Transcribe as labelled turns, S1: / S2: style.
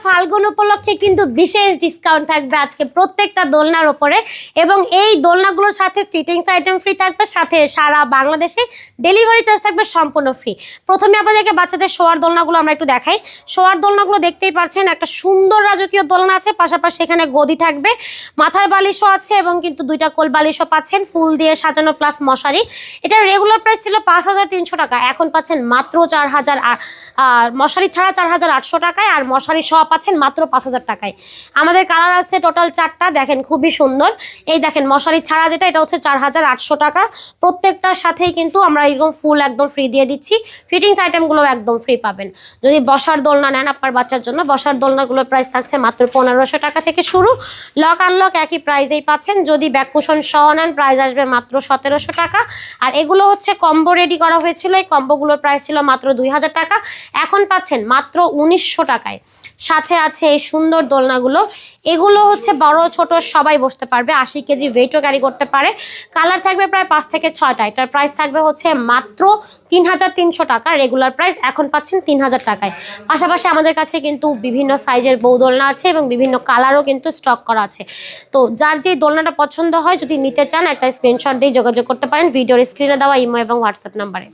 S1: ফাল্গুন উপলক্ষে কিন্তু বিশেষ ডিসকাউন্ট থাকবে আজকে প্রত্যেকটা দোলনার উপরে, এবং এই দোলনাগুলোর সাথে ফিটিংস আইটেম ফ্রি থাকবে, সাথে সারা বাংলাদেশে ডেলিভারি চার্জ থাকবে সম্পূর্ণ ফ্রি। প্রথমে আপনাদেরকে বাচ্চাদের শোয়ার দোলনাগুলো আমরা একটু দেখাই। শোয়ার দোলনাগুলো দেখতেই পাচ্ছেন, একটা সুন্দর রাজকীয় দোলনা আছে, পাশাপাশি এখানে গদি থাকবে, মাথার বালিশও আছে এবং কিন্তু দুইটা কোল বালিশও পাচ্ছেন ফুল দিয়ে সাজানো প্লাস মশারি। এটার রেগুলার প্রাইস ছিল 5300 টাকা, এখন পাচ্ছেন মাত্র 4000, আর মশারি ছাড়া 4800 টাকায়, আর মশারি সহ পাচ্ছেন মাত্র 5000 টাকায়। আমাদের কালার আছে টোটাল 4টা, দেখেন খুবই সুন্দর। এই দেখেন মশারি ছাড়া যেটা, এটা হচ্ছে 4800 টাকা। প্রত্যেকটার সাথেই কিন্তু আমরা এরকম ফুল একদম ফ্রি দিয়ে দিচ্ছি, ফিটিংস আইটেমগুলো একদম ফ্রি পাবেন। যদি বসার দোলনা নেন আপনার বাচ্চার জন্য, বসার দোলনাগুলোর প্রাইস থাকছে মাত্র 1500 টাকা থেকে শুরু, লক আনলক একই প্রাইসেই পাচ্ছেন। যদি ব্যাক কুশন সহ নেন প্রাইস আসবে মাত্র 1700 টাকা। আর এগুলো হচ্ছে কম্বো রেডি করা হয়েছিল, এই কম্বোগুলোর প্রাইস ছিল মাত্র 2000 টাকা, এখন পাচ্ছেন মাত্র 1900 টাকায়। সাথে আছে এই সুন্দর দোলনাগুলো, এগুলো হচ্ছে বড় ছোট সবাই বসতে পারবে, 80 কেজি ওয়েটও ক্যারি করতে পারে। কালার থাকবে প্রায় 5 থেকে 6টা। এটার প্রাইস থাকবে হচ্ছে মাত্র 3300 টাকা, রেগুলার প্রাইস এখন পাচ্ছেন 3000 টাকায়। পাশাপাশি আমাদের কাছে কিন্তু বিভিন্ন সাইজের বউ দোলনা আছে এবং বিভিন্ন কালারও কিন্তু স্টক করা আছে। তো যার যে দোলনাটা পছন্দ হয়, যদি নিতে চান একটা স্ক্রিনশট দিয়ে যোগাযোগ করতে পারেন ভিডিওর স্ক্রিনে দেওয়া ইমো এবং হোয়াটসঅ্যাপ নাম্বারে।